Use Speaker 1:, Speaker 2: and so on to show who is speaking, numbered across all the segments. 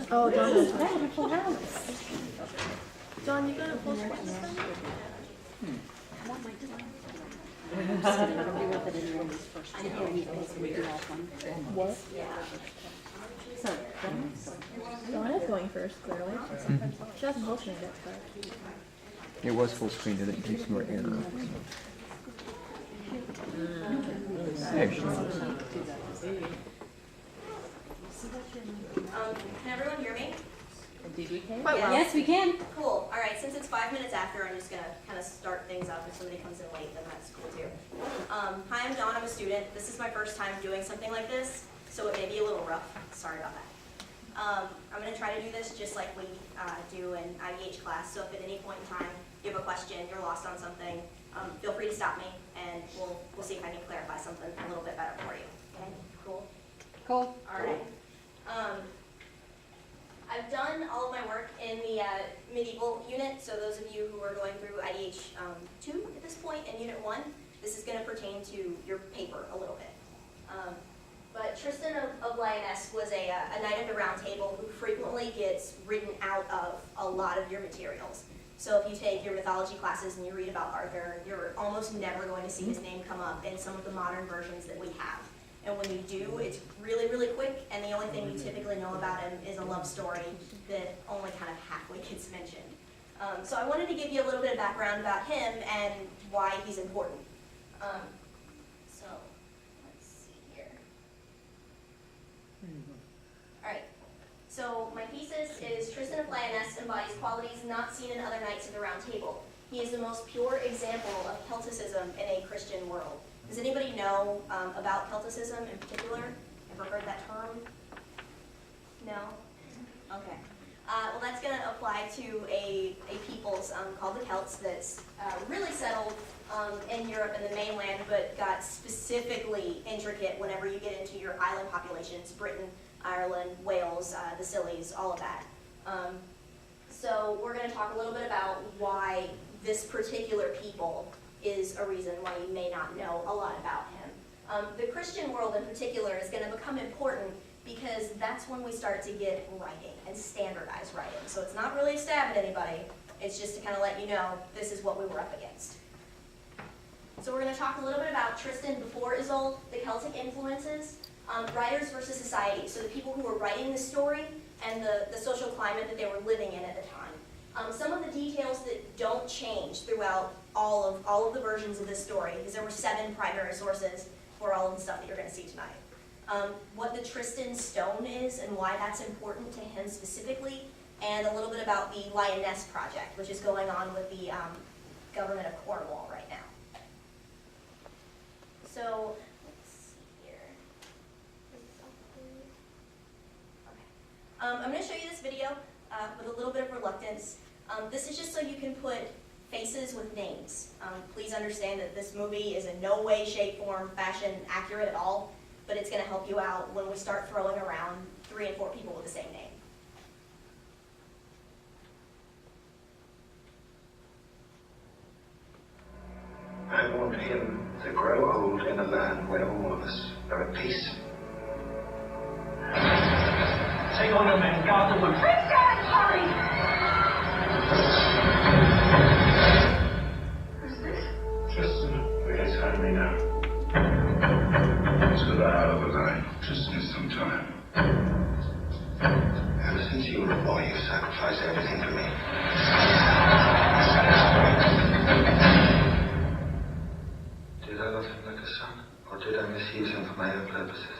Speaker 1: Oh, Dawn has a beautiful house. Dawn, you got a full sweat? What? Dawn is going first, clearly. She hasn't full screen yet, but...
Speaker 2: It was full screen, did it do some more error?
Speaker 3: Can everyone hear me?
Speaker 1: Did we can?
Speaker 3: Yeah.
Speaker 4: Yes, we can.
Speaker 3: Cool. All right, since it's 5 minutes after, I'm just going to kind of start things up. If somebody comes in late, then that's cool too. Hi, I'm Dawn. I'm a student. This is my first time doing something like this, so it may be a little rough. Sorry about that. I'm going to try to do this just like we do in IDH class, so if at any point in time you have a question, you're lost on something, feel free to stop me, and we'll see if I can clarify something a little bit better for you. Okay? Cool?
Speaker 4: Cool.
Speaker 3: All right. I've done all of my work in the medieval unit, so those of you who are going through IDH 2 at this point in Unit 1, this is going to pertain to your paper a little bit. But Tristan of Lyonesse was a knight of the Round Table who frequently gets written out of a lot of your materials. So if you take your mythology classes and you read about Arthur, you're almost never going to see his name come up in some of the modern versions that we have. And when you do, it's really, really quick, and the only thing you typically know about him is a love story that only kind of halfway gets mentioned. So I wanted to give you a little bit of background about him and why he's important. So let's see here. All right. So my thesis is Tristan of Lyonesse embodies qualities not seen in other knights of the Round Table. He is the most pure example of Celticism in a Christian world. Does anybody know about Celticism in particular? Ever heard that term? No? Okay. Well, that's going to apply to a peoples called the Celts that's really settled in Europe and the mainland, but got specifically intricate whenever you get into your island populations, Britain, Ireland, Wales, the Scillies, all of that. So we're going to talk a little bit about why this particular people is a reason why you may not know a lot about him. The Christian world in particular is going to become important because that's when we start to get writing and standardized writing. So it's not really a stab at anybody, it's just to kind of let you know this is what we were up against. So we're going to talk a little bit about Tristan before Isolde, the Celtic influences, writers versus society, so the people who were writing the story and the social climate that they were living in at the time. Some of the details that don't change throughout all of the versions of this story, because there were 7 primary sources for all of the stuff that you're going to see tonight. What the Tristan stone is and why that's important to him specifically, and a little bit about the Lyonesse project, which is going on with the government of Cornwall right now. So, let's see here. Okay. I'm going to show you this video with a little bit of reluctance. This is just so you can put faces with names. Please understand that this movie is in no way, shape, form, fashion accurate at all, but it's going to help you out when we start throwing around 3 and 4 people with the same name.
Speaker 5: I want him to grow old in a land where all of us are at peace. Take on your men, guard the wood.
Speaker 6: Tristan, hurry! Who's this?
Speaker 5: Tristan, we his family now. It's got a hell of a line. Tristan is some time. Ever since you were a boy, you've sacrificed everything for me. Did I love him like a son, or did I misuse him for my own purposes?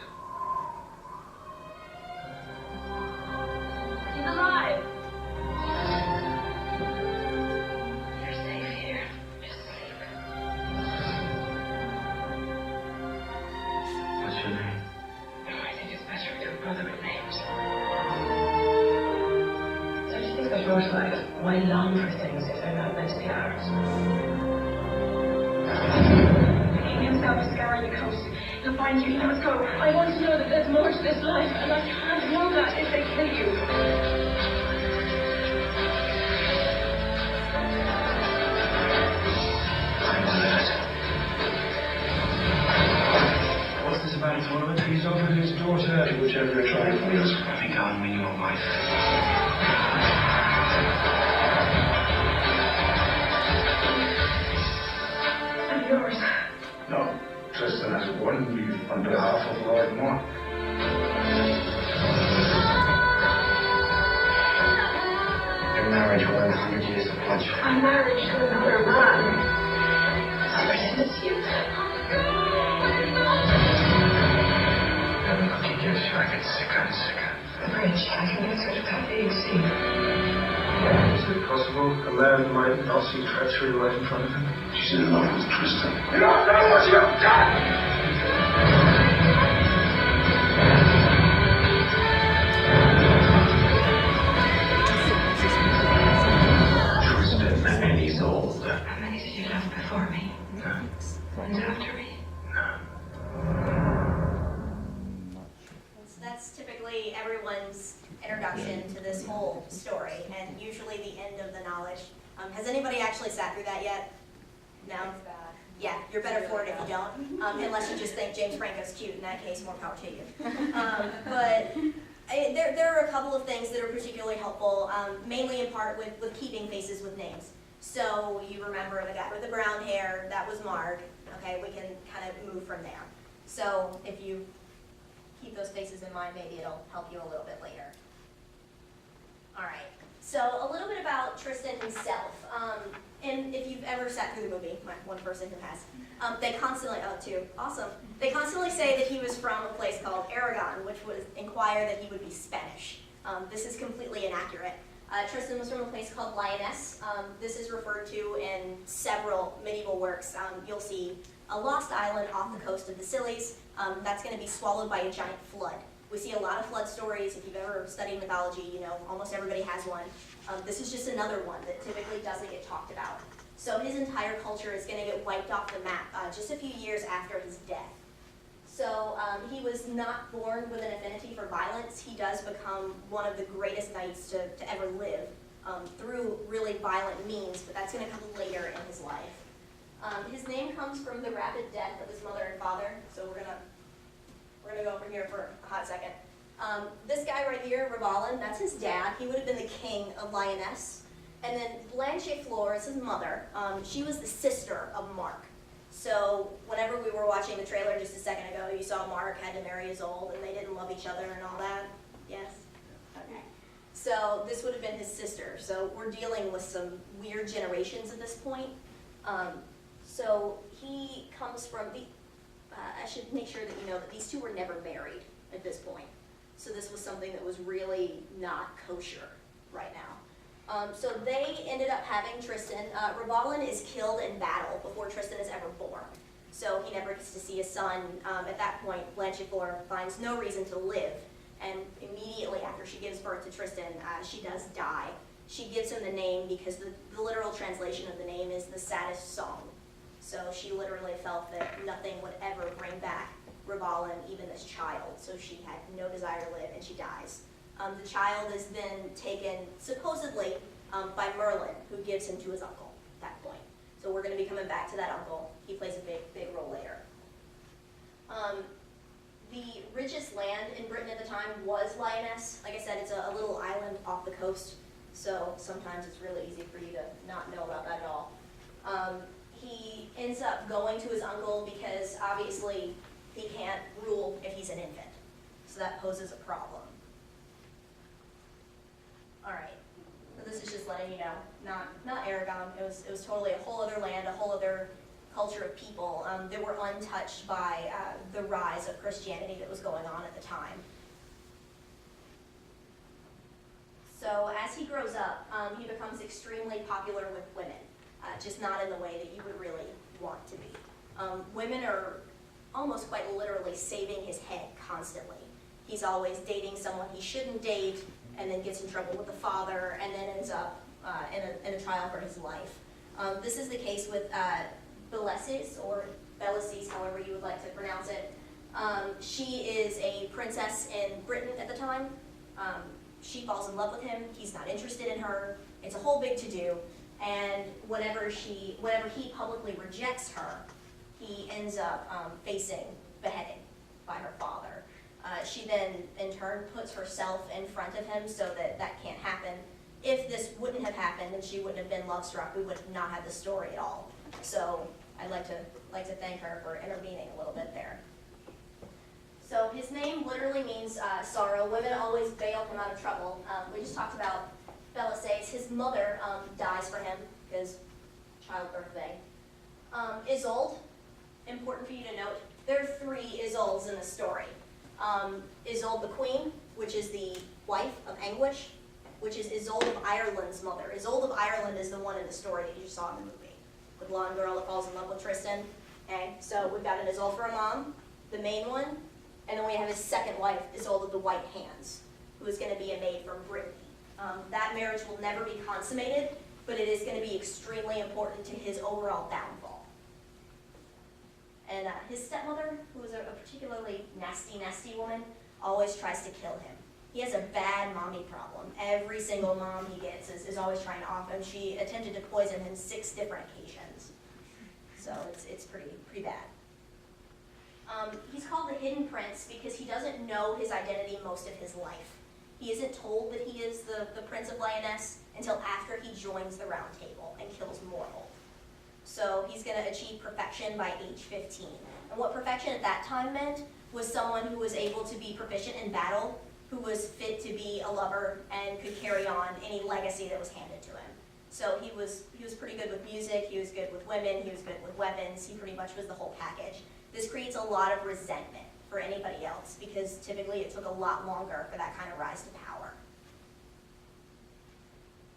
Speaker 6: He's alive! You're safe here. Just sleep.
Speaker 5: What's your name?
Speaker 6: I think it's better we do a brotherhood names. Don't you think that your life, why long for things if they're not meant to be ours? The king himself is scouring the coast. He'll find you. You must go. I want to know that there's more to this life, and I can't know that if they kill you.
Speaker 5: I'm on that. your trying wheels.
Speaker 4: Let me go and win your wife.
Speaker 6: I'm yours.
Speaker 5: No, Tristan has warned you on behalf of Lord Moore.
Speaker 4: Your marriage will end 100 years of bloodshed.
Speaker 6: I'm married to another man. I miss you.
Speaker 4: Every look he gives you, I get sicker and sicker.
Speaker 6: The bridge, I can get through the cafe, you see.
Speaker 5: Is it possible a man might not see treachery right in front of him?
Speaker 4: She's in love with Tristan.
Speaker 5: You don't know what you've done!
Speaker 4: Tristan, and he's old.
Speaker 6: How many did you love before me?
Speaker 4: No.
Speaker 6: And after me?
Speaker 3: So that's typically everyone's introduction to this whole story, and usually the end of the knowledge. Has anybody actually sat through that yet? No? Yeah, you're better for it if you don't, unless you just think James Franco's cute. In that case, more power to you. But there are a couple of things that are particularly helpful, mainly in part with keeping faces with names. So you remember the guy with the brown hair, that was Mark. Okay, we can kind of move from there. So if you keep those faces in mind, maybe it'll help you a little bit later. All right, so a little bit about Tristan himself. And if you've ever sat through the movie, one person who has, they constantly, oh, two, awesome. They constantly say that he was from a place called Aragon, which would inquire that he would be Spanish. This is completely inaccurate. Tristan was from a place called Lyonesse. This is referred to in several medieval works. You'll see a lost island off the coast of the Scillies. That's going to be swallowed by a giant flood. We see a lot of flood stories. If you've ever studied mythology, you know almost everybody has one. This is just another one that typically doesn't get talked about. So his entire culture is going to get wiped off the map just a few years after his death. So he was not born with an affinity for violence. He does become one of the greatest knights to ever live through really violent means, but that's going to come later in his life. His name comes from the rapid death of his mother and father. So we're gonna go over here for a hot second. This guy right here, Revalin, that's his dad. He would have been the king of Lyonesse. And then Blanche Fleur is his mother. She was the sister of Mark. So whenever we were watching the trailer just a second ago, you saw Mark had to marry Isolde and they didn't love each other and all that. Yes? Okay. So this would have been his sister. So we're dealing with some weird generations at this point. So he comes from the, I should make sure that you know that these two were never married at this point. So this was something that was really not kosher right now. So they ended up having Tristan. Revalin is killed in battle before Tristan is ever born. So he never gets to see his son. At that point, Blanche Fleur finds no reason to live. And immediately after she gives birth to Tristan, she does die. She gives him the name because the literal translation of the name is the saddest song. So she literally felt that nothing would ever bring back Revalin, even this child. So she had no desire to live, and she dies. The child is then taken, supposedly, by Merlin, who gives him to his uncle at that point. So we're going to be coming back to that uncle. He plays a big role later. The richest land in Britain at the time was Lyonesse. Like I said, it's a little island off the coast, so sometimes it's really easy for you to not know about that at all. He ends up going to his uncle because obviously he can't rule if he's an infant. So that poses a problem. All right, so this is just letting you know, not Aragon. It was totally a whole other land, a whole other culture of people that were untouched by the rise of Christianity that was going on at the time. So as he grows up, he becomes extremely popular with women, just not in the way that you would really want to be. Women are almost quite literally saving his head constantly. He's always dating someone he shouldn't date, and then gets in trouble with the father, and then ends up in a trial for his life. This is the case with Valencia, or Valencia, however you would like to pronounce it. She is a princess in Britain at the time. She falls in love with him. He's not interested in her. It's a whole big to-do. And whenever he publicly rejects her, he ends up facing beheading by her father. She then, in turn, puts herself in front of him so that that can't happen. If this wouldn't have happened and she wouldn't have been love-struck, we would not have this story at all. So I'd like to thank her for intervening a little bit there. So his name literally means sorrow. Women always bail him out of trouble. We just talked about Valencia's. His mother dies for him because childbirth thing. Isolde, important for you to note, there are 3 Isoldes in the story. Isolde the Queen, which is the wife of Anguish, which is Isolde of Ireland's mother. Isolde of Ireland is the one in the story that you just saw in the movie. The blonde girl that falls in love with Tristan. Okay, so we've got an Isolde for a mom, the main one, and then we have his second wife, Isolde of the White Hands, who is going to be a maid from Brittany. That marriage will never be consummated, but it is going to be extremely important to his overall downfall. And his stepmother, who is a particularly nasty woman, always tries to kill him. He has a bad mommy problem. Every single mom he gets is always trying to off him. She attempted to poison him 6 different occasions. So it's pretty bad. He's called the Hidden Prince because he doesn't know his identity most of his life. He isn't told that he is the Prince of Lyonesse until after he joins the Round Table and kills Mortal. So he's going to achieve perfection by age 15. And what perfection at that time meant was someone who was able to be proficient in battle, who was fit to be a lover, and could carry on any legacy that was handed to him. So he was pretty good with music, he was good with women, he was good with weapons, he pretty much was the whole package. This creates a lot of resentment for anybody else because typically it took a lot longer for that kind of rise to power.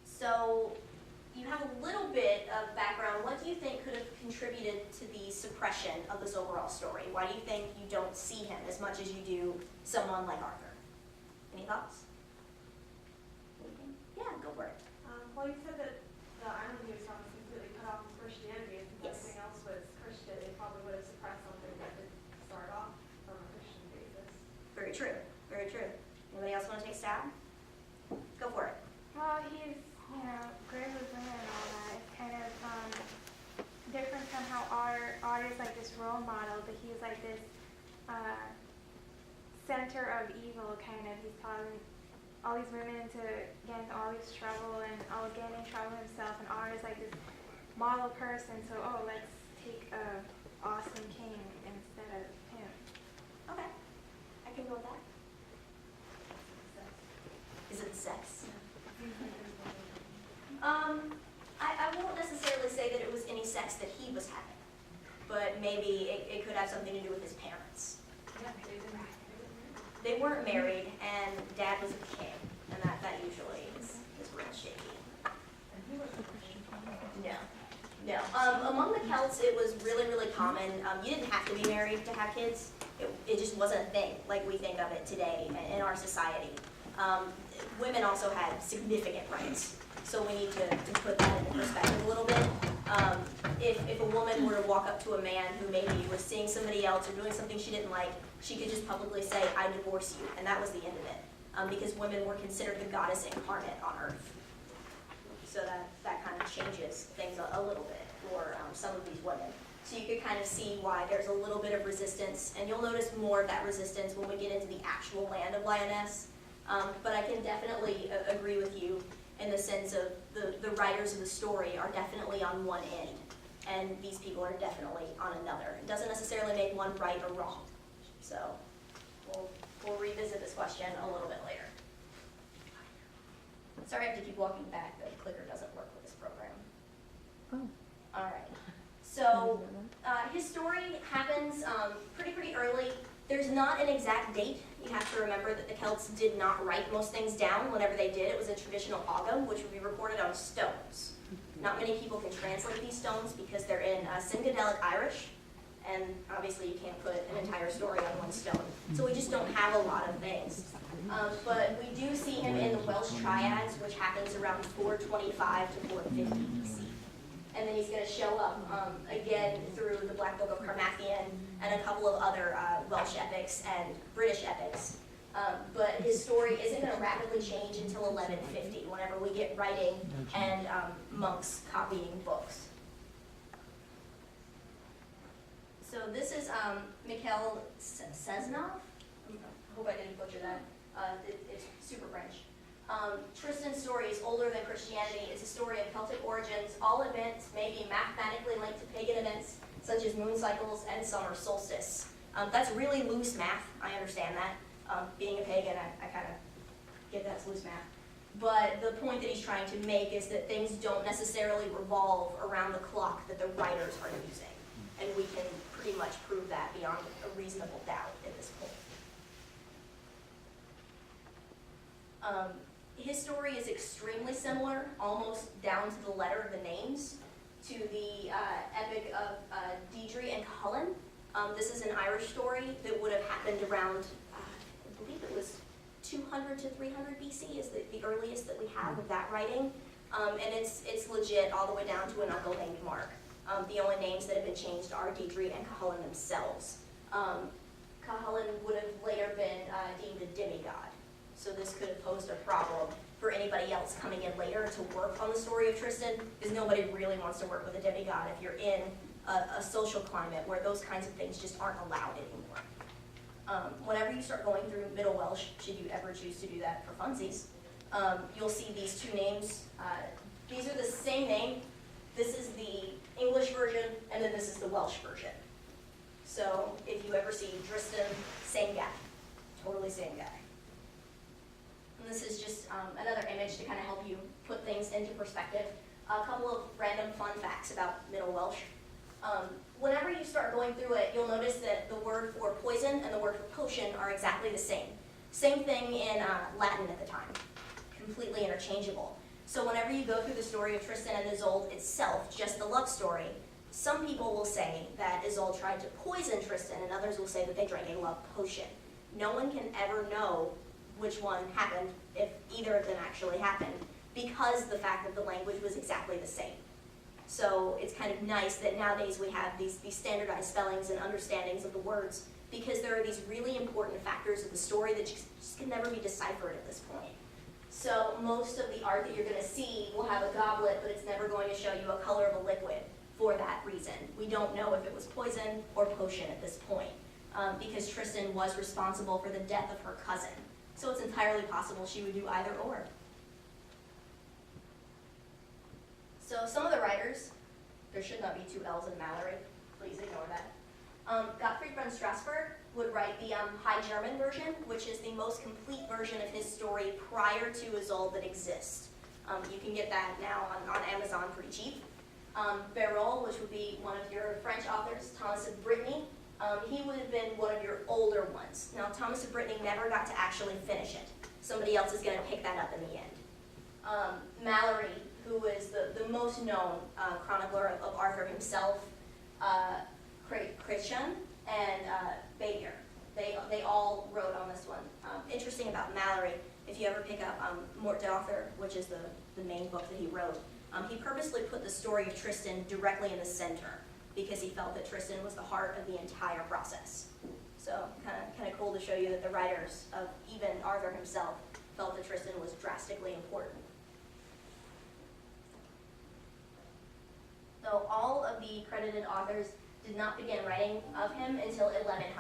Speaker 3: So you have a little bit of background. What do you think could have contributed to the suppression of this overall story? Why do you think you don't see him as much as you do someone like Arthur? Any thoughts? Anything? Yeah, go for it.
Speaker 1: Well, you said that the island he was from was completely cut off from Christianity. If everything else was Christian, they probably would have suppressed something that did start off from a Christian basis.
Speaker 3: Very true. Very true. Anybody else want to take a stab? Go for it.
Speaker 7: Well, he's, great with women and all that. It's kind of different from how Art is like this role model, but he's like this center of evil, kind of. He's causing all these women to get into all this trouble and all getting in trouble himself, and Art is like this model person, so let's take a awesome king instead of him.
Speaker 3: Okay. I can go with that. Is it sex? I won't necessarily say that it was any sex that he was having, but maybe it could have something to do with his parents. They weren't married, and Dad was a king, and that usually is real shaky. No. Among the Celts, it was really common. You didn't have to be married to have kids. It just wasn't a thing like we think of it today in our society. Women also had significant rights, so we need to put that into perspective a little bit. If a woman were to walk up to a man who maybe was seeing somebody else or doing something she didn't like, she could just publicly say, "I divorce you," and that was the end of it, because women were considered the goddess incarnate on earth. So that kind of changes things a little bit for some of these women. So you could kind of see why there's a little bit of resistance, and you'll notice more of that resistance when we get into the actual land of Lyonesse. But I can definitely agree with you in the sense of the writers of the story are definitely on one end, and these people are definitely on another. It doesn't necessarily make one right or wrong. So we'll revisit this question a little bit later. Sorry, I have to keep walking back. The clicker doesn't work with this program.
Speaker 2: Oh.
Speaker 3: All right. So his story happens pretty early. There's not an exact date. You have to remember that the Celts did not write most things down. Whenever they did, it was a traditional agam, which would be recorded on stones. Not many people can translate these stones because they're in Syncadelic Irish, and obviously you can't put an entire story on one stone. So we just don't have a lot of things. But we do see him in the Welsh Triads, which happens around 425 to 450 BC. And then he's going to show up again through the Black Book of Carmarthen and a couple of other Welsh epics and British epics. But his story isn't going to rapidly change until 1150, whenever we get writing and monks copying books. So this is Mikhail Seznov. I hope I didn't butcher that. It's super French. Tristan's story is older than Christianity. It's a story of Celtic origins. All events may be mathematically linked to pagan events, such as moon cycles and summer solstice. That's really loose math. I understand that. Being a pagan, I kind of get that's loose math. But the point that he's trying to make is that things don't necessarily revolve around the clock that the writers are using. And we can pretty much prove that beyond a reasonable doubt at this point. His story is extremely similar, almost down to the letter of the names, to the epic of Deirdre and Cullen. This is an Irish story that would have happened around, I believe it was 200 to 300 BC is the earliest that we have of that writing. And it's legit all the way down to an uncle named Mark. The only names that have been changed are Deirdre and Cuchulainn themselves. Cuchulainn would have later been deemed a demigod. So this could have posed a problem for anybody else coming in later to work on the story of Tristan, because nobody really wants to work with a demigod if you're in a social climate where those kinds of things just aren't allowed anymore. Whenever you start going through Middle Welsh, should you ever choose to do that for funsies, you'll see these two names. These are the same name. This is the English version, and then this is the Welsh version. So if you ever see Tristan, same guy, totally same guy. And this is just another image to kind of help you put things into perspective. A couple of random fun facts about Middle Welsh. Whenever you start going through it, you'll notice that the word for poison and the word for potion are exactly the same. Same thing in Latin at the time, completely interchangeable. So whenever you go through the story of Tristan and Isolde itself, just the love story, some people will say that Isolde tried to poison Tristan, and others will say that they drank a love potion. No one can ever know which one happened, if either of them actually happened, because the fact that the language was exactly the same. So it's kind of nice that nowadays we have these standardized spellings and understandings of the words, because there are these really important factors of the story that just can never be deciphered at this point. So most of the art that you're going to see will have a goblet, but it's never going to show you a color of a liquid for that reason. We don't know if it was poison or potion at this point, because Tristan was responsible for the death of her cousin. So it's entirely possible she would do either or. So some of the writers, there should not be two L's in Mallory, please ignore that. Gottfried von Strasberg would write the High German version, which is the most complete version of his story prior to Isolde that exists. You can get that now on Amazon pretty cheap. Barrol, which would be one of your French authors, Thomas of Brittany, he would have been one of your older ones. Now, Thomas of Brittany never got to actually finish it. Somebody else is going to pick that up in the end. Mallory, who is the most known chronicler of Arthur himself, Christian, and Bayeux. They all wrote on this one. Interesting about Mallory, if you ever pick up Mort d'Arthur, which is the main book that he wrote, he purposely put the story of Tristan directly in the center, because he felt that Tristan was the heart of the entire process. So kind of cool to show you that the writers of even Arthur himself felt that Tristan was drastically important. So all of the credited authors did not begin writing of him until 1100.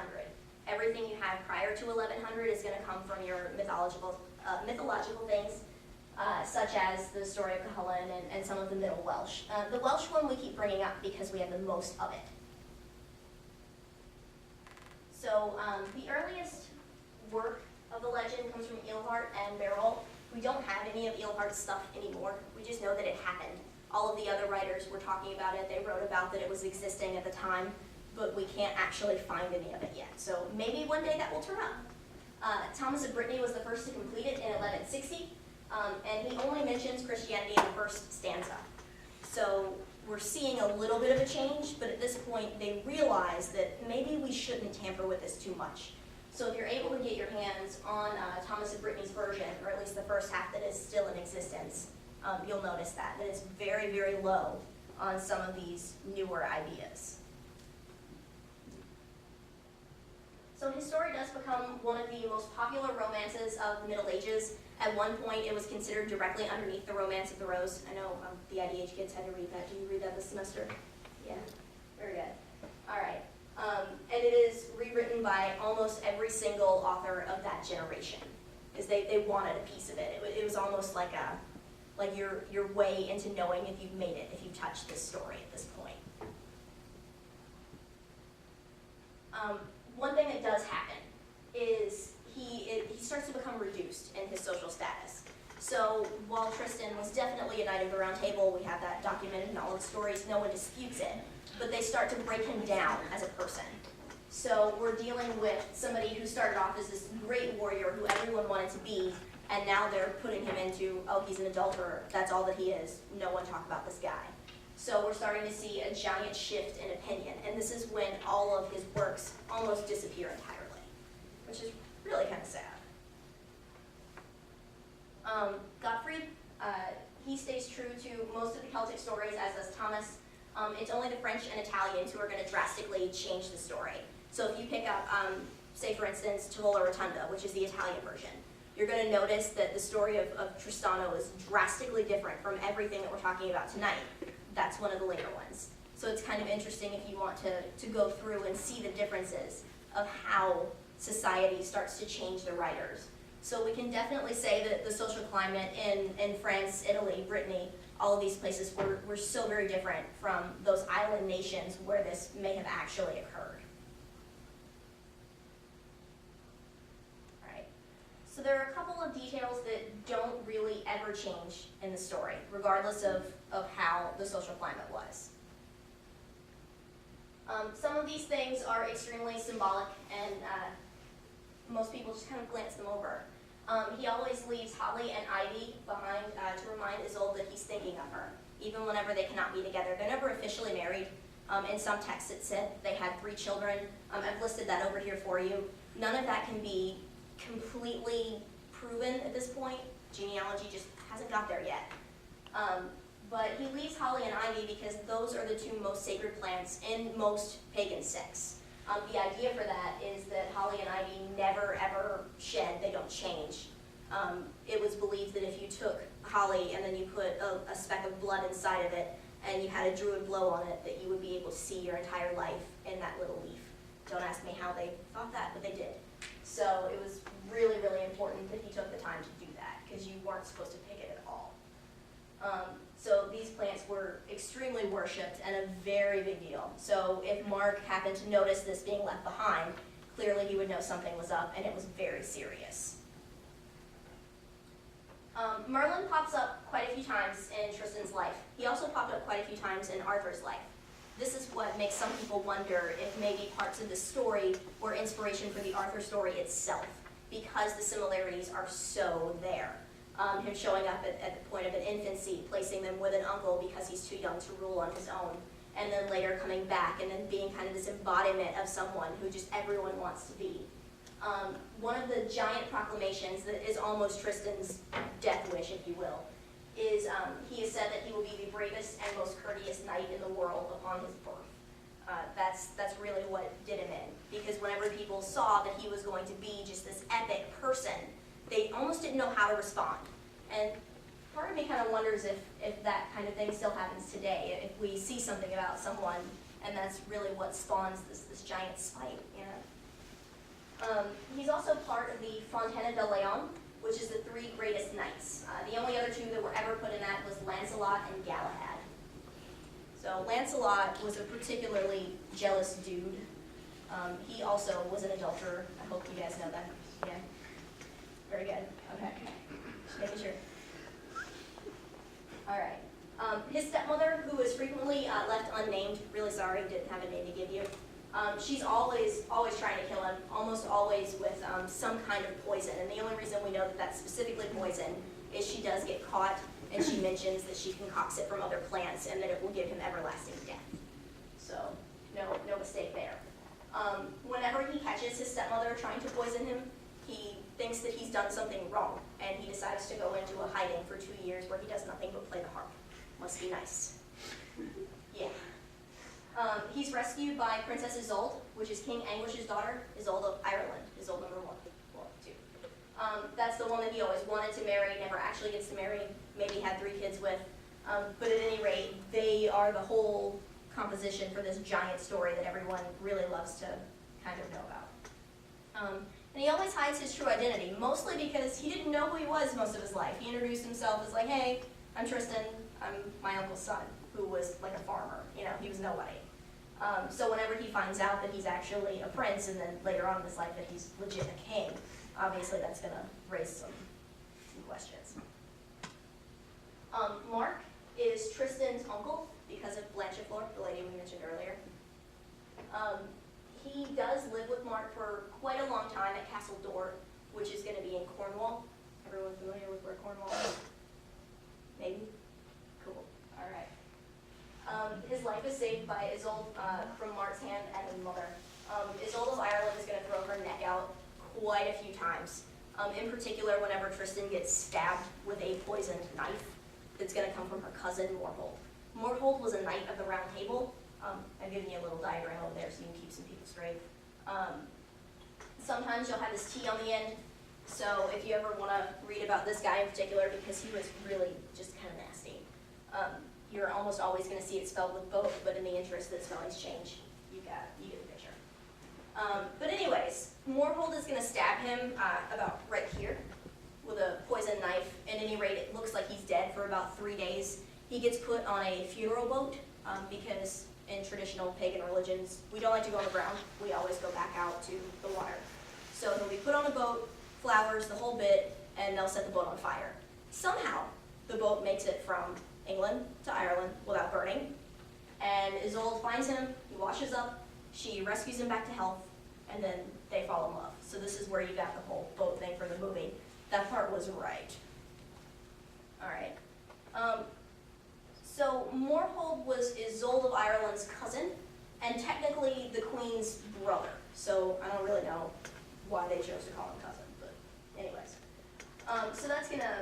Speaker 3: Everything you have prior to 1100 is going to come from your mythological things, such as the story of Cuchulainn and some of the Middle Welsh. The Welsh one we keep bringing up because we have the most of it. So the earliest work of the legend comes from Eilhart and Barrol. We don't have any of Eilhart's stuff anymore. We just know that it happened. All of the other writers were talking about it. They wrote about that it was existing at the time, but we can't actually find any of it yet. So maybe one day that will turn up. Thomas of Brittany was the first to complete it in 1160. And he only mentions Christianity in the first stanza. So we're seeing a little bit of a change, but at this point they realize that maybe we shouldn't tamper with this too much. So if you're able to get your hands on Thomas of Brittany's version, or at least the first half that is still in existence, you'll notice that it's very, very low on some of these newer ideas. So his story does become one of the most popular romances of the Middle Ages. At one point, it was considered directly underneath the Romance of the Rose. I know the IDH kids had to read that. Did you read that this semester? Yeah, very good. All right. And it is rewritten by by almost every single author of that generation, is they wanted a piece of it. It was almost like your way into knowing if you've made it, if you've touched this story at this point. One thing that does happen is he starts to become reduced in his social status. So while Tristan was definitely a knight of the round table, we have that documented in all of the stories, no one disputes it, but they start to break him down as a person. So we're dealing with somebody who started off as this great warrior who everyone wanted to be, and now they're putting him into, oh, he's an adulterer, that's all that he is, no one talk about this guy. So we're starting to see a giant shift in opinion, and this is when all of his works almost disappear entirely, which is really kind of sad. Gottfried, he stays true to most of the Celtic stories, as does Thomas. It's only the French and Italians who are going to drastically change the story. So if you pick up, say for instance, Tavola Rotunda, which is the Italian version, you're going to notice that the story of Tristano is drastically different from everything that we're talking about tonight. That's one of the later ones. So it's kind of interesting if you want to go through and see the differences of how society starts to change the writers. So we can definitely say that the social climate in France, Italy, Brittany, all of these places were so very different from those island nations where this may have actually occurred. All right. So there are a couple of details that don't really ever change in the story, regardless of how the social climate was. Some of these things are extremely symbolic, and most people just kind of glance them over. He always leaves Holly and Ivy behind to remind Isolde that he's thinking of her, even whenever they cannot be together. They're never officially married. In some texts it said they had 3 children. I've listed that over here for you. None of that can be completely proven at this point. Genealogy just hasn't got there yet. But he leaves Holly and Ivy because those are the 2 most sacred plants in most pagan sects. The idea for that is that Holly and Ivy never ever shed, they don't change. It was believed that if you took holly and then you put a speck of blood inside of it and you had a druid blow on it, that you would be able to see your entire life in that little leaf. Don't ask me how they thought that, but they did. So it was really, really important that he took the time to do that, because you weren't supposed to pick it at all. So these plants were extremely worshipped and a very big deal. So if Mark happened to notice this being left behind, clearly he would know something was up, and it was very serious. Merlin pops up quite a few times in Tristan's life. He also popped up quite a few times in Arthur's life. This is what makes some people wonder if maybe parts of the story were inspiration for the Arthur story itself, because the similarities are so there. Him showing up at the point of an infancy, placing them with an uncle because he's too young to rule on his own, and then later coming back and then being kind of this embodiment of someone who just everyone wants to be. One of the giant proclamations that is almost Tristan's death wish, if you will, is he has said that he will be the bravest and most courteous knight in the world upon his birth. That's really what did him in, because whenever people saw that he was going to be just this epic person, they almost didn't know how to respond. And part of me kind of wonders if that kind of thing still happens today, if we see something about someone and that's really what spawns this giant spite, you know? He's also part of the Fontana de Leon, which is the 3 greatest knights. The only other 2 that were ever put in that was Lancelot and Galahad. So Lancelot was a particularly jealous dude. He also was an adulterer. I hope you guys know that. Yeah. Very good. Okay. Just making sure. All right. His stepmother, who is frequently left unnamed, really sorry, didn't have a name to give you. She's always trying to kill him, almost always with some kind of poison. And the only reason we know that that's specifically poison is she does get caught, and she mentions that she concocts it from other plants and that it will give him everlasting death. So no mistake there. Whenever he catches his stepmother trying to poison him, he thinks that he's done something wrong, and he decides to go into a hiding for 2 years where he does nothing but play the harp. Must be nice. Yeah. He's rescued by Princess Isolde, which is King Anguish's daughter, Isolde of Ireland, Isolde number 1, well, 2. That's the one that he always wanted to marry, never actually gets to marry, maybe had 3 kids with. But at any rate, they are the whole composition for this giant story that everyone really loves to kind of know about. And he always hides his true identity, mostly because he didn't know who he was most of his life. He introduced himself as like, hey, I'm Tristan, I'm my uncle's son, who was like a farmer, you know, he was nobody. So whenever he finds out that he's actually a prince, and then later on in his life that he's legit a king, obviously that's gonna raise some questions. Mark is Tristan's uncle because of Blanche, the lady we mentioned earlier. He does live with Mark for quite a long time at Castle Dort, which is going to be in Cornwall. Everyone familiar with where Cornwall is? Maybe? Cool. All right. His life is saved by Isolde from Mark's hand and his mother. Isolde of Ireland is going to throw her neck out quite a few times. In particular, whenever Tristan gets stabbed with a poisoned knife that's going to come from her cousin, Morholt. Morholt was a knight of the Round Table. I'm giving you a little diagram over there so you can keep some people straight. Sometimes you'll have this T on the end, so if you ever want to read about this guy in particular, because he was really just kind of nasty, you're almost always going to see it spelled with both, but in the interest that spellings change, you get the picture. But anyways, Morholt is going to stab him about right here with a poison knife. At any rate, it looks like he's dead for about 3 days. He gets put on a funeral boat because in traditional pagan religions, we don't like to go on the ground. We always go back out to the water. So he'll be put on a boat, flowers, the whole bit, and they'll set the boat on fire. Somehow, the boat makes it from England to Ireland without burning. And Isolde finds him, he washes up, she rescues him back to health, and then they fall in love. So this is where you got the whole boat thing for the movie. That part was right. All right. So Morholt was Isolde of Ireland's cousin, and technically the Queen's brother. So I don't really know why they chose to call him cousin, but anyways. So that's gonna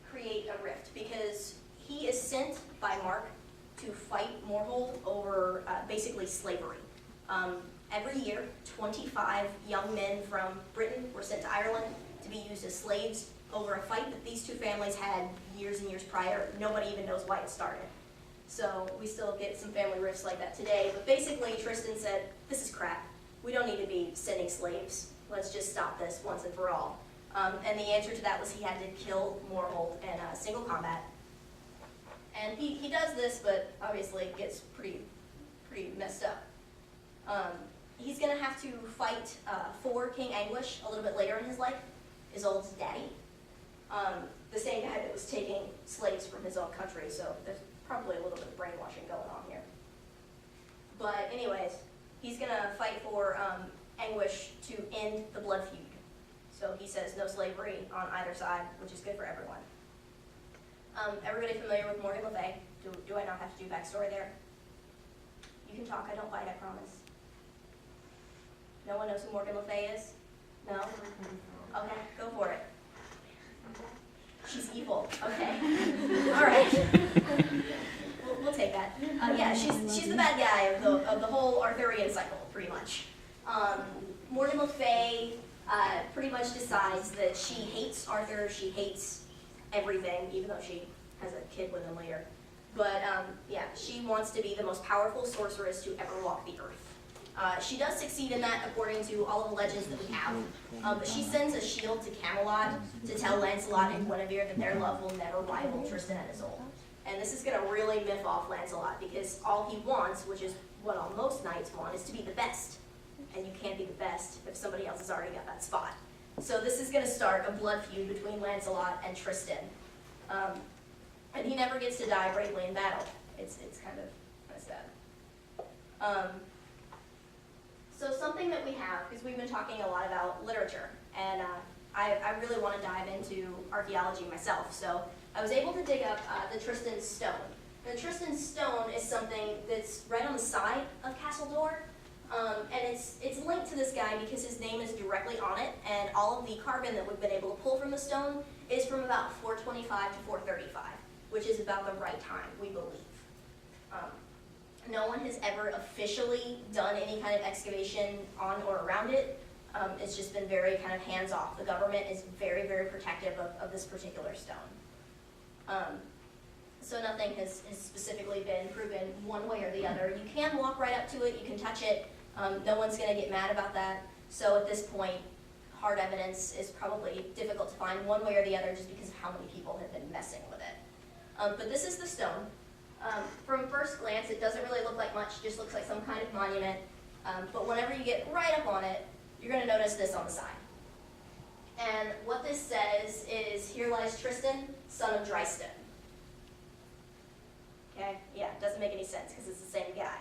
Speaker 3: create a rift because he is sent by Mark to fight Morholt over basically slavery. Every year, 25 young men from Britain were sent to Ireland to be used as slaves over a fight that these two families had years and years prior. Nobody even knows why it started. So we still get some family rifts like that today. But basically, Tristan said, this is crap. We don't need to be sending slaves. Let's just stop this once and for all. And the answer to that was he had to kill Morholt in single combat. And he does this, but obviously it gets pretty messed up. He's going to have to fight for King Anguish a little bit later in his life, Isolde's daddy. The same guy that was taking slaves from his own country, so there's probably a little bit of brainwashing going on here. But anyways, he's going to fight for Anguish to end the blood feud. So he says no slavery on either side, which is good for everyone. Everybody familiar with Morgan Le Fay? Do I not have to do backstory there? You can talk, I don't bite, I promise. No one knows who Morgan Le Fay is? No? Okay, go for it. She's evil. Okay. All right. We'll take that. Yeah, she's the bad guy of the whole Arthurian cycle, pretty much. Morgan Le Fay pretty much decides that she hates Arthur. She hates everything, even though she has a kid with him later. But yeah, she wants to be the most powerful sorceress to ever walk the earth. She does succeed in that according to all of the legends that we have, but she sends a shield to Camelot to tell Lancelot and Guinevere that their love will never rival Tristan and Isolde. And this is going to really miff off Lancelot because all he wants, which is what all most knights want, is to be the best. And you can't be the best if somebody else has already got that spot. So this is going to start a blood feud between Lancelot and Tristan. And he never gets to die bravely in battle. It's kind of sad. So something that we have, because we've been talking a lot about literature, and I really want to dive into archaeology myself. So I was able to dig up the Tristan Stone. The Tristan Stone is something that's right on the side of Castle Dort, and it's linked to this guy because his name is directly on it, and all of the carbon that we've been able to pull from the stone is from about 425 to 435, which is about the right time, we believe. No one has ever officially done any kind of excavation on or around it. It's just been very kind of hands-off. The government is very, very protective of this particular stone. So nothing has specifically been proven one way or the other. You can walk right up to it, you can touch it. No one's going to get mad about that. So at this point, hard evidence is probably difficult to find one way or the other just because of how many people have been messing with it. But this is the stone. From first glance, it doesn't really look like much, just looks like some kind of monument. But whenever you get right up on it, you're going to notice this on the side. And what this says is, "Here lies Tristan, son of Tristan." Okay, yeah, it doesn't make any sense because it's the same guy.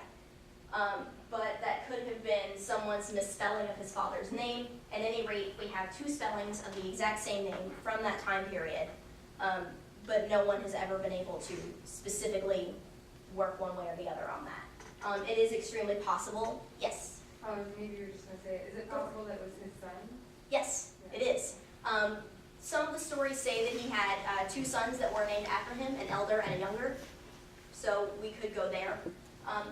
Speaker 3: But that could have been someone's misspelling of his father's name. At any rate, we have two spellings of the exact same name from that time period, but no one has ever been able to specifically work one way or the other on that. It is extremely possible. Yes?
Speaker 2: Maybe you were just going to say, is it possible that it was his son?
Speaker 3: Yes, it is. Some of the stories say that he had two sons that were named after him, an elder and a younger, so we could go there.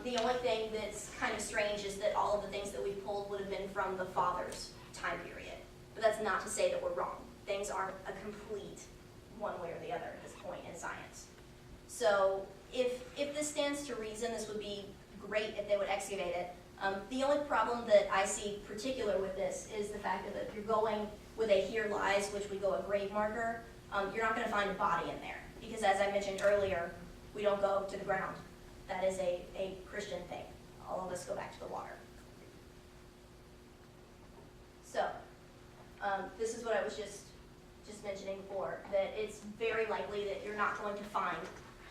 Speaker 3: The only thing that's kind of strange is that all of the things that we pulled would have been from the father's time period. But that's not to say that we're wrong. Things aren't a complete one way or the other at this point in science. So if this stands to reason, this would be great if they would excavate it. The only problem that I see particular with this is the fact that if you're going with a "here lies," which would go a grave marker, you're not going to find a body in there. Because as I mentioned earlier, we don't go to the ground. That is a Christian thing. All of us go back to the water. So, this is what I was just mentioning before, that it's very likely that you're not going to find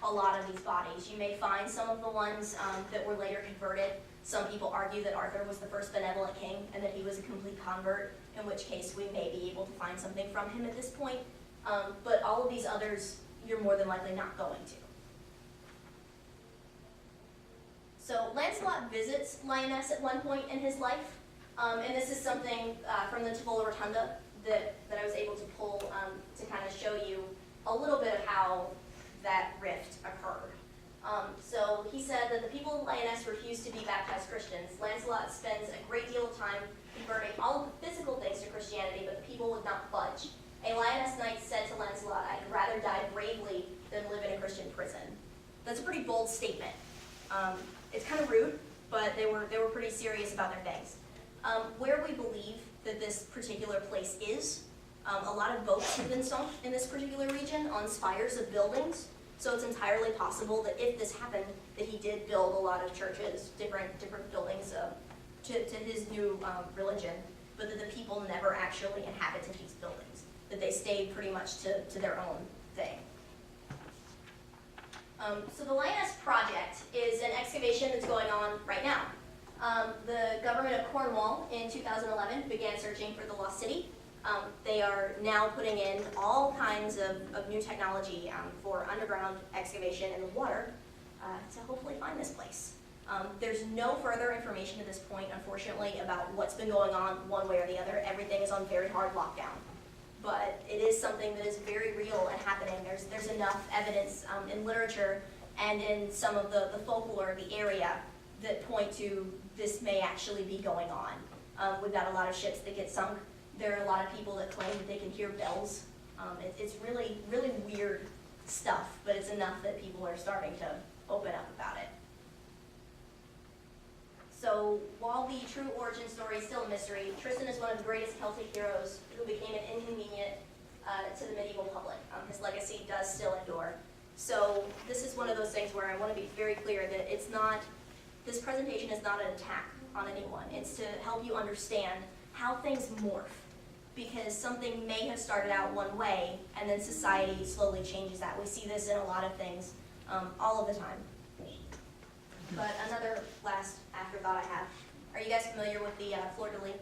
Speaker 3: a lot of these bodies. You may find some of the ones that were later converted. Some people argue that Arthur was the first benevolent king and that he was a complete convert, in which case we may be able to find something from him at this point. But all of these others, you're more than likely not going to. So Lancelot visits Lyonesse at one point in his life, and this is something from the Tavola Rotunda that I was able to pull to kind of show you a little bit of how that rift occurred. So he said that the people of Lyonesse refused to be baptized Christians. Lancelot spends a great deal of time converting all of the physical things to Christianity, but the people would not budge. A Lyonesse knight said to Lancelot, "I'd rather die bravely than live in a Christian prison." That's a pretty bold statement. It's kind of rude, but they were pretty serious about their things. Where we believe that this particular place is, a lot of boats have been sunk in this particular region on spires of buildings, so it's entirely possible that if this happened, that he did build a lot of churches, different buildings to his new religion, but that the people never actually inhabited these buildings, that they stayed pretty much to their own thing. So the Lyonesse project is an excavation that's going on right now. The government of Cornwall in 2011 began searching for the lost city. They are now putting in all kinds of new technology for underground excavation in the water to hopefully find this place. There's no further information at this point, unfortunately, about what's been going on one way or the other. Everything is on very hard lockdown. But it is something that is very real and happening. There's enough evidence in literature and in some of the folklore of the area that point to this may actually be going on. We've got a lot of ships that get sunk. There are a lot of people that claim that they can hear bells. It's really, really weird stuff, but it's enough that people are starting to open up about it. So while the true origin story is still a mystery, Tristan is one of the greatest Celtic heroes who became an inconvenient to the medieval public. His legacy does still endure. So this is one of those things where I want to be very clear that this presentation is not an attack on anyone. It's to help you understand how things morph, because something may have started out one way and then society slowly changes that. We see this in a lot of things all of the time. But another last afterthought I have. Are you guys familiar with the fleur-de-lis?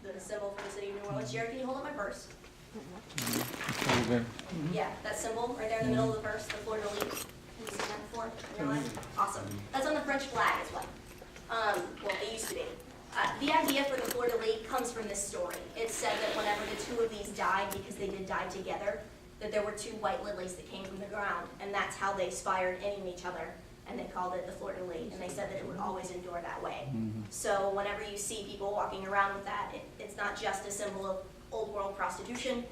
Speaker 3: The symbol for the city of New Orleans? Jared, can you hold up my purse? Yeah, that symbol right there in the middle of the purse, the fleur-de-lis. Have you seen that before in your life? Awesome. That's on the French flag as well. Well, they used to be. The idea for the fleur-de-lis comes from this story. It's said that whenever the two of these died, because they did die together, that there were two white lilies that came from the ground, and that's how they spired in each other. And they called it the fleur-de-lis, and they said that it would always endure that way. So whenever you see people walking around with that, it's not just a symbol of old world prostitution.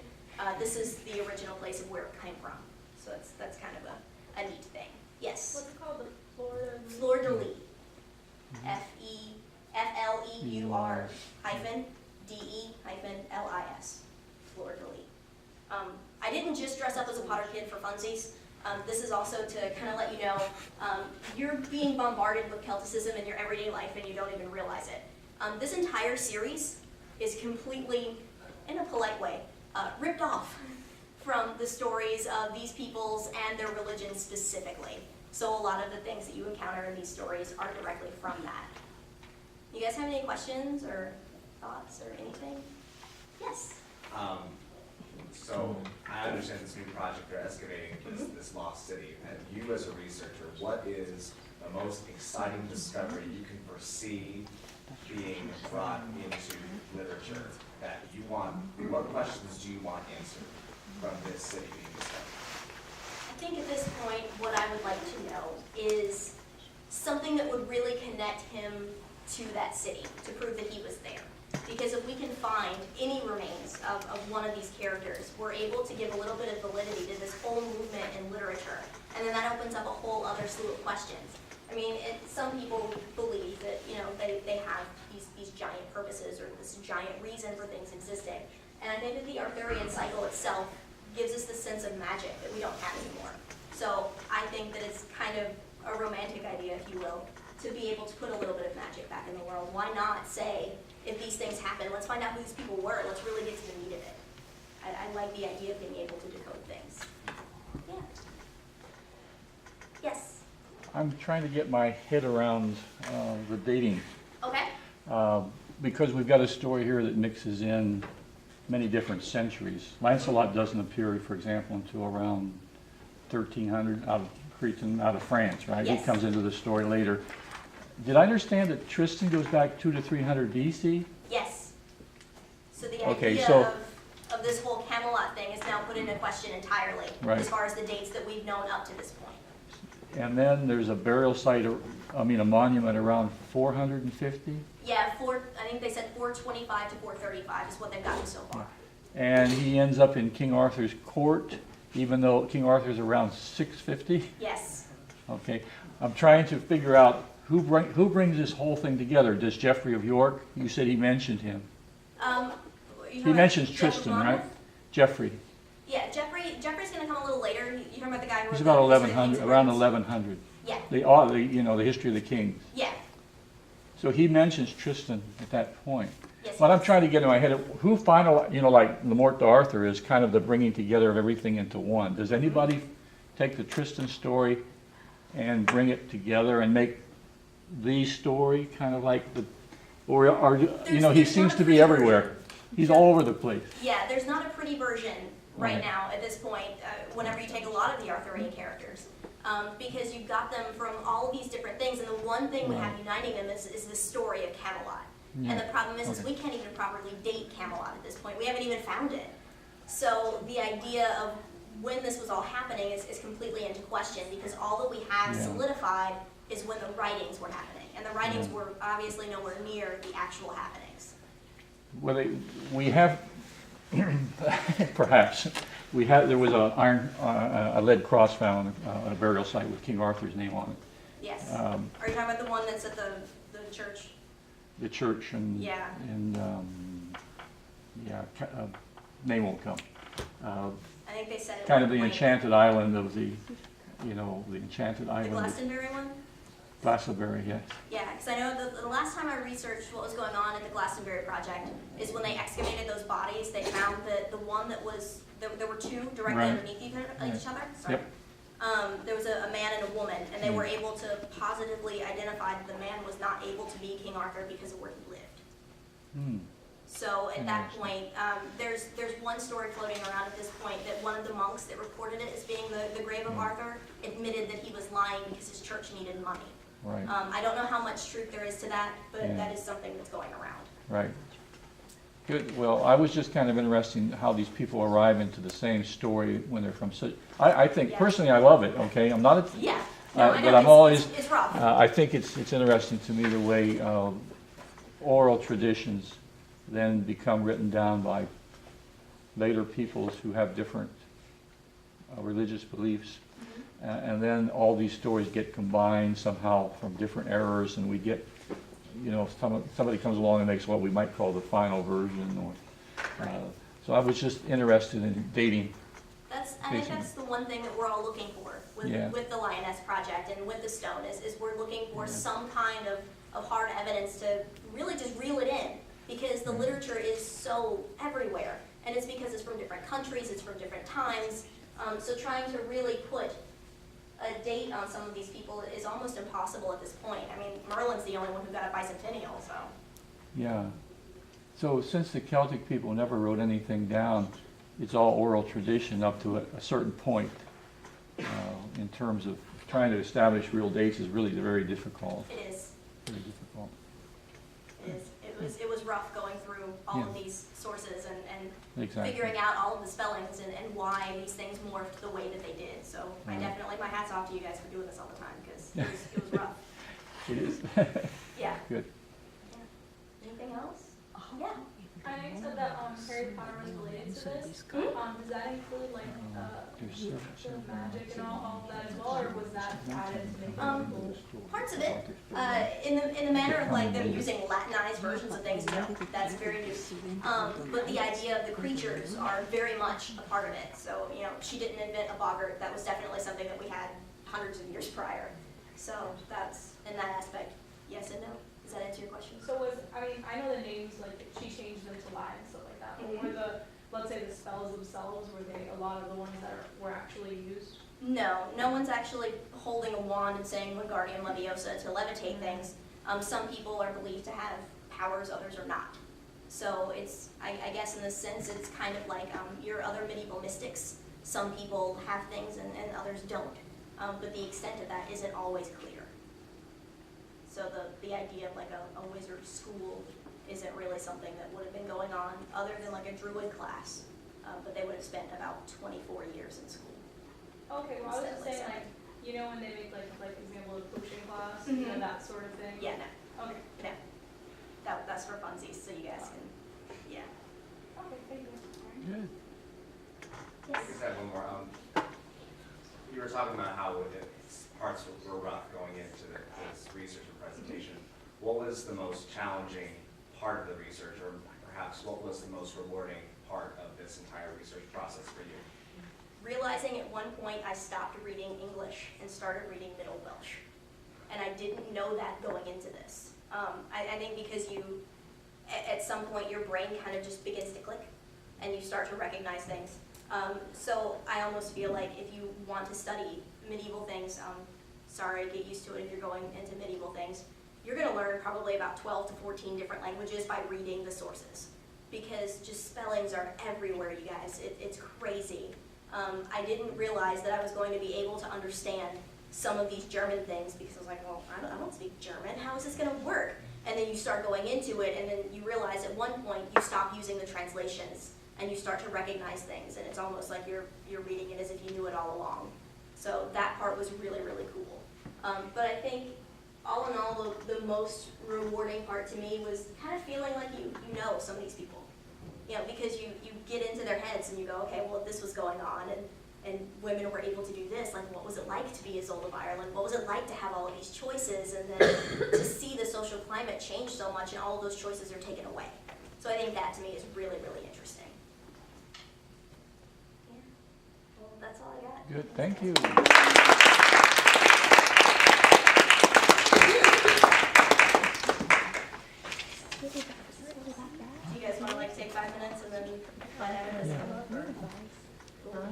Speaker 3: This is the original place of where it came from. So that's kind of a neat thing. Yes?
Speaker 1: What's it called? The Florida?
Speaker 3: Fleur-de-lis. F-L-E Fleur-de-Lis, Fleur-de-Lis. I didn't just dress up as a Potter kid for funsies. This is also to kind of let you know you're being bombarded with Celticism in your everyday life and you don't even realize it. This entire series is completely, in a polite way, ripped off from the stories of these peoples and their religion specifically. So a lot of the things that you encounter in these stories are directly from that. You guys have any questions or thoughts or anything? Yes?
Speaker 8: So I understand this new project they're excavating this lost city. And you as a researcher, what is the most exciting discovery you can foresee being brought into literature that you want, what questions do you want answered from this city being discovered?
Speaker 3: I think at this point, what I would like to know is something that would really connect him to that city to prove that he was there. Because if we can find any remains of one of these characters, we're able to give a little bit of validity to this whole movement in literature. And then that opens up a whole other slew of questions. I mean, some people believe that, you know, they have these giant purposes or this giant reason for things existing. And I think that the Arthurian cycle itself gives us this sense of magic that we don't have anymore. So I think that it's kind of a romantic idea, if you will, to be able to put a little bit of magic back in the world. Why not say, if these things happen, let's find out who these people were. Let's really get to the meat of it. I like the idea of being able to decode things. Yeah. Yes?
Speaker 9: I'm trying to get my head around the dating.
Speaker 3: Okay.
Speaker 9: Because we've got a story here that mixes in many different centuries. Lancelot doesn't appear, for example, until around 1300 out of France, right?
Speaker 3: Yes.
Speaker 9: He comes into the story later. Did I understand that Tristan goes back 200 to 300 BC?
Speaker 3: Yes. So the
Speaker 9: Okay,
Speaker 3: idea
Speaker 9: so-
Speaker 3: of this whole Camelot thing is now put into question entirely,
Speaker 9: Right.
Speaker 3: as far as the dates that we've known up to this point.
Speaker 9: And then there's a burial site, a monument around 450?
Speaker 3: Yeah, I think they said 425 to 435 is what they've gotten so far.
Speaker 9: And he ends up in King Arthur's court, even though King Arthur's around 650?
Speaker 3: Yes.
Speaker 9: Okay, I'm trying to figure out who brings this whole thing together. Does Geoffrey of York? You said he mentioned him. He mentions Tristan, right? Geoffrey.
Speaker 3: Yeah, Geoffrey's going to come a little later. You're talking about the guy who
Speaker 9: He's
Speaker 3: wrote
Speaker 9: about
Speaker 3: the History of
Speaker 9: 1100,
Speaker 3: Kings and
Speaker 9: around
Speaker 3: Queens?
Speaker 9: 1100.
Speaker 3: Yeah.
Speaker 9: The history of the kings.
Speaker 3: Yeah.
Speaker 9: So he mentions Tristan at that point.
Speaker 3: Yes.
Speaker 9: But I'm trying to get in my head, who like Le Morte d'Arthur is kind of the bringing together of everything into one. Does anybody take the Tristan story and bring it together and make the story kind of like he
Speaker 3: There's
Speaker 9: seems
Speaker 3: not
Speaker 9: to
Speaker 3: a
Speaker 9: be
Speaker 3: pretty
Speaker 9: everywhere.
Speaker 3: version.
Speaker 9: He's all over the place.
Speaker 3: Yeah, there's not a pretty version right
Speaker 9: Right.
Speaker 3: now at this point, whenever you take a lot of the Arthurian characters. Because you've got them from all of these different things, and the one thing we have uniting them is this story of Camelot.
Speaker 9: Yeah.
Speaker 3: And the problem is
Speaker 9: Okay.
Speaker 3: we can't even properly date Camelot at this point. We haven't even found it. So the idea of when this was all happening is completely into question, because all that we have
Speaker 9: Yeah.
Speaker 3: solidified is when the writings were happening. And the writings
Speaker 9: Yeah.
Speaker 3: were obviously nowhere near the actual happenings.
Speaker 9: Well, we have, perhaps, there was a lead cross found at a burial site with King Arthur's name on it.
Speaker 3: Yes. Are you talking about the one that's at the church?
Speaker 9: The church and,
Speaker 3: Yeah.
Speaker 9: name won't come.
Speaker 3: I think they said it.
Speaker 9: Kind of the
Speaker 3: point.
Speaker 9: enchanted island of the enchanted
Speaker 3: The
Speaker 9: island of
Speaker 3: Glastonbury one?
Speaker 9: Glastonbury, yes.
Speaker 3: Yeah, because I know the last time I researched what was going on at the Glastonbury project is when they excavated those bodies, they found that the one that was, there were two directly
Speaker 9: Right.
Speaker 3: underneath each other. Sorry.
Speaker 9: Yep.
Speaker 3: There was a man and a woman, and they were able to positively identify that the man was not able to be King Arthur because of where he lived.
Speaker 9: Hmm.
Speaker 3: So at that point, there's one story floating around at this point that one of the monks that reported it as being the grave of Arthur admitted that he was lying because his church needed money.
Speaker 9: Right,
Speaker 3: I don't know how much truth there is to that, but
Speaker 9: Yeah.
Speaker 3: that is something that's going around.
Speaker 9: right. Good, well, I was just kind of interested in how these people arrive into the same story when they're from such, I think,
Speaker 3: Yeah.
Speaker 9: personally, I love it, okay? I'm not,
Speaker 3: Yeah. No, I know,
Speaker 9: but I'm always,
Speaker 3: it's rough.
Speaker 9: I think it's interesting to me the way oral traditions then become written down by later peoples who have different religious beliefs. And then all these stories get combined somehow from different eras, and we get you know, somebody comes along and makes what we might call the final version, or, so I was just interested in dating.
Speaker 3: I think that's the one thing that we're all looking for with the Lyonesse project and with the stone is we're looking for some kind of hard evidence to really just reel it in, because the literature is so everywhere, and it's because it's from different countries, it's from different times, so trying to really put a date on some of these people is almost impossible at this point. I mean, Merlin's the only one who got a bicentennial, so.
Speaker 9: Yeah. So since the Celtic people never wrote anything down, it's all oral tradition up to a certain point. In terms of trying to establish real dates is really very difficult.
Speaker 3: It is.
Speaker 9: Very difficult.
Speaker 3: It is. It was rough going through all of these sources and
Speaker 9: Exactly.
Speaker 3: figuring out all of the spellings and why these things morphed the way that they did. So I definitely, my hat's off to you guys for doing this all the time, because it was rough.
Speaker 9: It is.
Speaker 3: Yeah.
Speaker 9: Good.
Speaker 3: Yeah. Anything else? Yeah.
Speaker 1: I know you said that Harry Potter was related to this. Does that include like the magic and all of that as well, or was that added to make it
Speaker 3: Parts of it, in the manner of like them using Latinized versions of things, no, that's very new. But the idea of the creatures are very much a part of it. So, you know, she didn't invent a boggart. That was definitely something that we had hundreds of years prior. So that's, in that aspect, yes and no. Does that answer your question?
Speaker 1: So I know the names, like, she changed them to Latin and stuff like that, but were let's say the spells themselves, were they a lot of the ones that were actually used?
Speaker 3: No, no one's actually holding a wand and saying Wingardium Leviosa to levitate things. Some people are believed to have powers, others are not. So it's, I guess in this sense, it's kind of like your other medieval mystics. Some people have things and others don't, but the extent of that isn't always clear. So the idea of like a wizard school isn't really something that would have been going on other than like a druid class, but they would have spent about 24 years in school.
Speaker 1: Okay, well I was just saying, like, you know, when they make like example of potion class, you know, that sort of thing.
Speaker 3: Yeah, no.
Speaker 1: Okay.
Speaker 3: No. That's for funsies, so you guys can, yeah.
Speaker 1: Okay, thank you.
Speaker 9: Good.
Speaker 8: I just have one more. You were talking about how parts were rough going into this research and presentation. What was the most challenging part of the research, or perhaps what was the most rewarding part of this entire research process for you?
Speaker 3: Realizing at one point I stopped reading English and started reading Middle Welsh. And I didn't know that going into this. I think because at some point your brain kind of just begins to click and you start to recognize things. So I almost feel like if you want to study medieval things, sorry, get used to it if you're going into medieval things, you're going to learn probably about 12 to 14 different languages by reading the sources. Because just spellings are everywhere, you guys. It's crazy. I didn't realize that I was going to be able to understand some of these German things because I was like, well, I don't speak German. How is this going to work? And then you start going into it, and then you realize at one point you stop using the translations and you start to recognize things, and it's almost like you're reading it as if you knew it all along. So that part was really, really cool. But I think all in all, the most rewarding part to me was kind of feeling like you know some of these people. You know, because you get into their heads and you go, okay, well, if this was going on and women were able to do this, like what was it like to be Isolde of Ireland? What was it like to have all of these choices and then to see the social climate change so much and all of those choices are taken away? So I think that to me is really, really interesting. Yeah. Well, that's all I got.
Speaker 9: Good, thank you.
Speaker 3: Do you guys want to like take 5 minutes and then find out if this come up? Or?